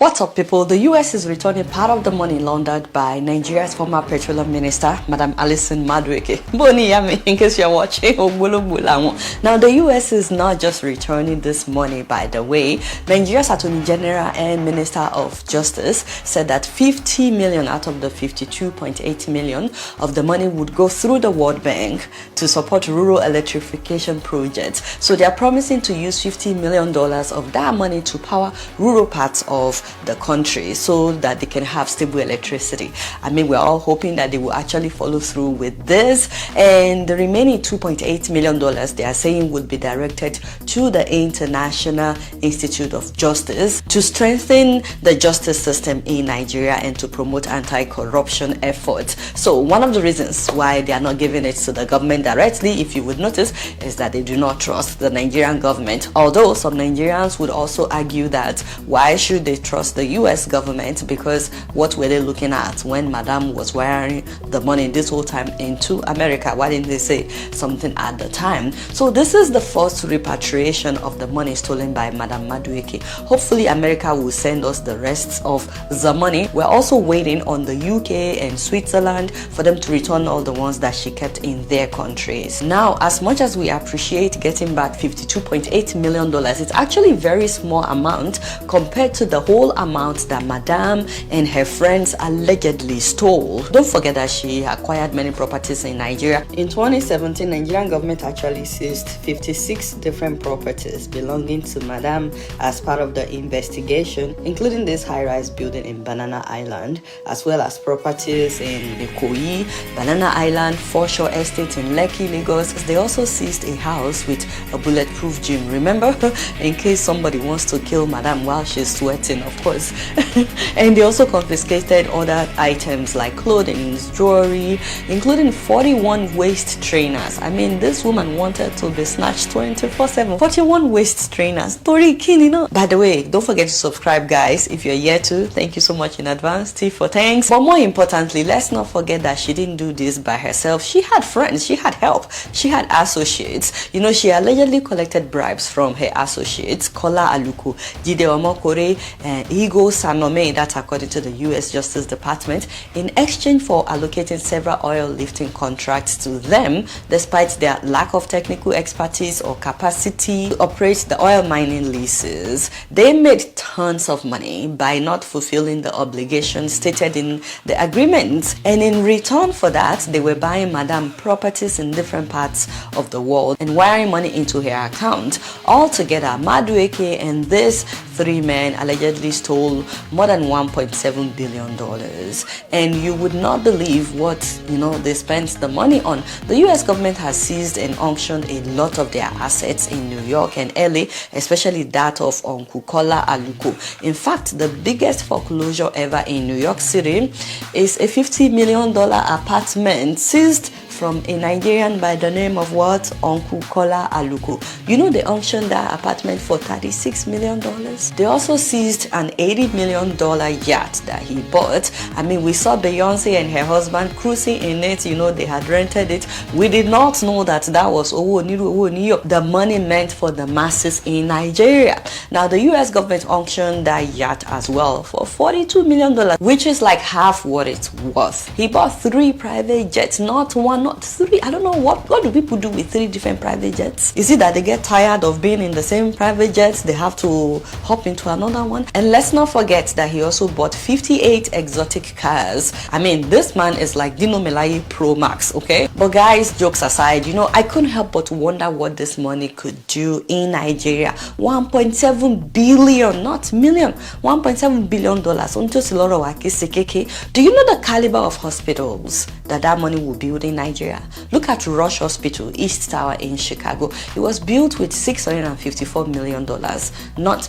What's up, people? The US is returning part of the money laundered by Nigeria's former petroleum minister, Madam Alison Madueke. Boni yami, in case you're watching. Now, the US is not just returning this money, by the way. Nigeria's Attorney General and Minister of Justice said that 50 million out of the 52.8 million of the money would go through the World Bank to support rural electrification projects. So they are promising to use $50 million of that money to power rural parts of the country so that they can have stable electricity. I mean, we're all hoping that they will actually follow through with this, and the remaining $2.8 million they are saying will be directed to the International Institute of Justice to strengthen the justice system in Nigeria and to promote anti-corruption efforts. So one of the reasons why they are not giving it to the government directly, if you would notice, is that they do not trust the Nigerian government. Although some Nigerians would also argue that why should they trust the US government, because what were they looking at when Madam was wiring the money this whole time into America? Why didn't they say something at the time? So this is the first repatriation of the money stolen by Madam Madueke. Hopefully America will send us the rest of the money. We're also waiting on the UK and Switzerland for them to return all the ones that she kept in their countries. Now, as much as we appreciate getting back $52.8 million, it's actually a very small amount compared to the whole amount that Madam and her friends allegedly stole. Don't forget that she acquired many properties in Nigeria. In 2017, Nigerian government actually seized 56 different properties belonging to Madam as part of the investigation, including this high-rise building in Banana Island, as well as properties in Ikoyi, Banana Island, Foreshore Estate in Lekki, Lagos. They also seized a house with a bulletproof gym. Remember, in case somebody wants to kill Madam while she's sweating, of course. And they also confiscated other items like clothing, jewelry, including 41 waist trainers. I mean, this woman wanted to be snatched 24/7. 41 waist trainers. Tori King, you know. By the way, don't forget to subscribe, guys, if you're here too. Thank you so much in advance. T for thanks. But more importantly, let's not forget that she didn't do this by herself. She had friends, she had help, she had associates. You know, she allegedly collected bribes from her associates, Kola Aluko, Jide Omokore, and Igo Sanome, that's according to the US Justice Department, in exchange for allocating several oil lifting contracts to them despite their lack of technical expertise or capacity to operate the oil mining leases. They made tons of money by not fulfilling the obligations stated in the agreement, and in return for that, they were buying Madam properties in different parts of the world and wiring money into her account. Altogether, Madueke and these three men allegedly stole more than $1.7 billion, and you would not believe what they spent the money on. The US government has seized and auctioned a lot of their assets in New York and LA, especially that of Uncle Kola Aluko. In fact, the biggest foreclosure ever in New York City is a $50 million apartment seized from a Nigerian by the name of what? Uncle Kola Aluko. You know, they auctioned that apartment for $36 million. They also seized an $80 million yacht that he bought. I mean, we saw Beyonce and her husband cruising in it. You know, they had rented it. We did not know that that was the money meant for the masses in Nigeria. Now, the US government auctioned that yacht as well for $42 million, which is like half what it's worth. He bought 3 private jets, not one, not 3. I don't know what do people do with 3 different private jets. Is it that they get tired of being in the same private jets, they have to hop into another one? And let's not forget that he also bought 58 exotic cars. I mean, this man is like Dino Melaye Pro Max, okay? But guys, jokes aside, I couldn't help but wonder what this money could do in Nigeria. 1.7 billion, not million, 1.7 billion dollars. Do you know the caliber of hospitals that money will build in Nigeria? Look at Rush Hospital, East Tower in Chicago. It was built with $654 million, not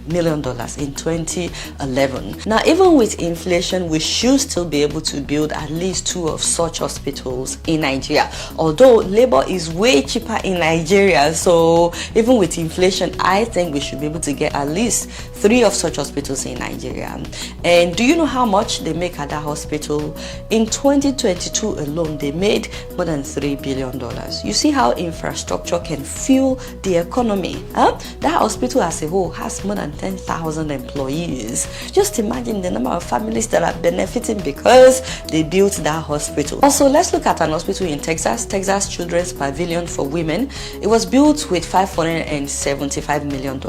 million dollars in 2011. Now, even with inflation, we should still be able to build at least 2 of such hospitals in Nigeria. Although labor is way cheaper in Nigeria, so even with inflation, I think we should be able to get at least 3 of such hospitals in Nigeria. And do you know how much they make at that hospital? In 2022 alone, they made more than $3 billion. You see how infrastructure can fuel the economy. That hospital as a whole has more than 10,000 employees. Just imagine the number of families that are benefiting because they built that hospital. Also, let's look at an hospital in Texas, Texas Children's Pavilion for Women. It was built with $575 million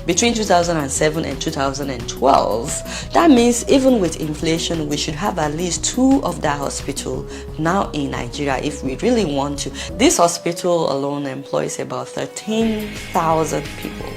between 2007 and 2012. That means even with inflation, we should have at least 2 of that hospital now in Nigeria if we really want to. This hospital alone employs about 13,000 people.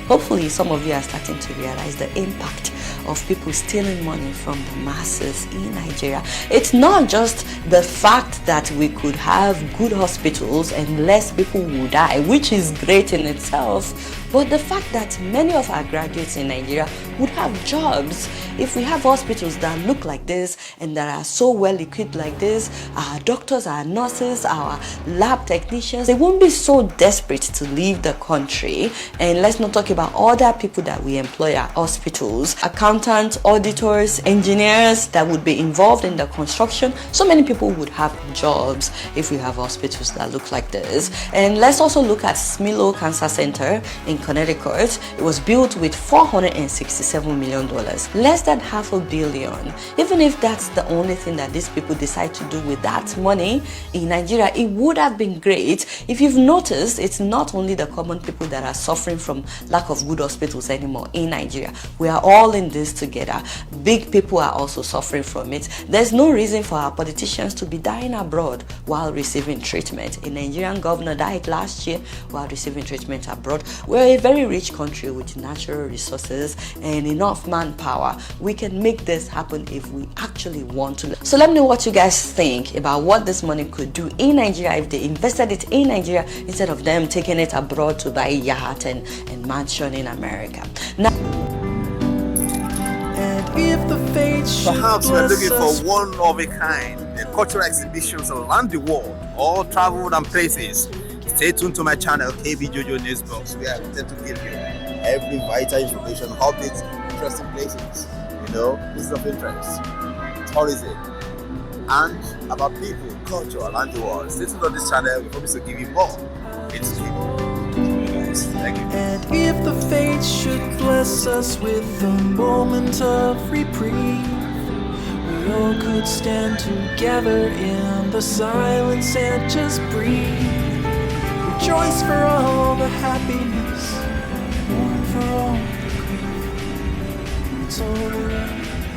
Hopefully, some of you are starting to realize the impact of people stealing money from the masses in Nigeria. It's not just the fact that we could have good hospitals and less people will die, which is great in itself, but the fact that many of our graduates in Nigeria would have jobs. If we have hospitals that look like this and that are so well equipped like this, our doctors, our nurses, our lab technicians, they won't be so desperate to leave the country. And let's not talk about other people that we employ at hospitals, accountants, auditors, engineers that would be involved in the construction. So many people would have jobs if we have hospitals that look like this. And let's also look at Smilo Cancer Center in Connecticut. It was built with $467 million. Less than $500 million. Even if that's the only thing that these people decide to do with that money in Nigeria, it would have been great. If you've noticed, it's not only the common people that are suffering from lack of good hospitals anymore in Nigeria. We are all in this together. Big people are also suffering from it. There's no reason for our politicians to be dying abroad while receiving treatment. A Nigerian governor died last year while receiving treatment abroad. We're a very rich country with natural resources and enough manpower. We can make this happen if we actually want to. So let me know what you guys think about what this money could do in Nigeria if they invested it in Nigeria instead of them taking it abroad to buy yacht and mansion in America. Now, perhaps we're looking for one of a kind, the cultural exhibitions around the world, all traveled and places. Stay tuned to my channel, KB Jojo Newsbox, where I intend to give you every vital information, updates, interesting places, places of interest, tourism, and about people, culture around the world. Stay tuned on this channel. We promise to give you more. It's Thank you. And if the fates should bless us with a moment of reprieve, we all could stand together in the silence and just breathe. Rejoice for all the happiness, mourn for all the grief. It's all right.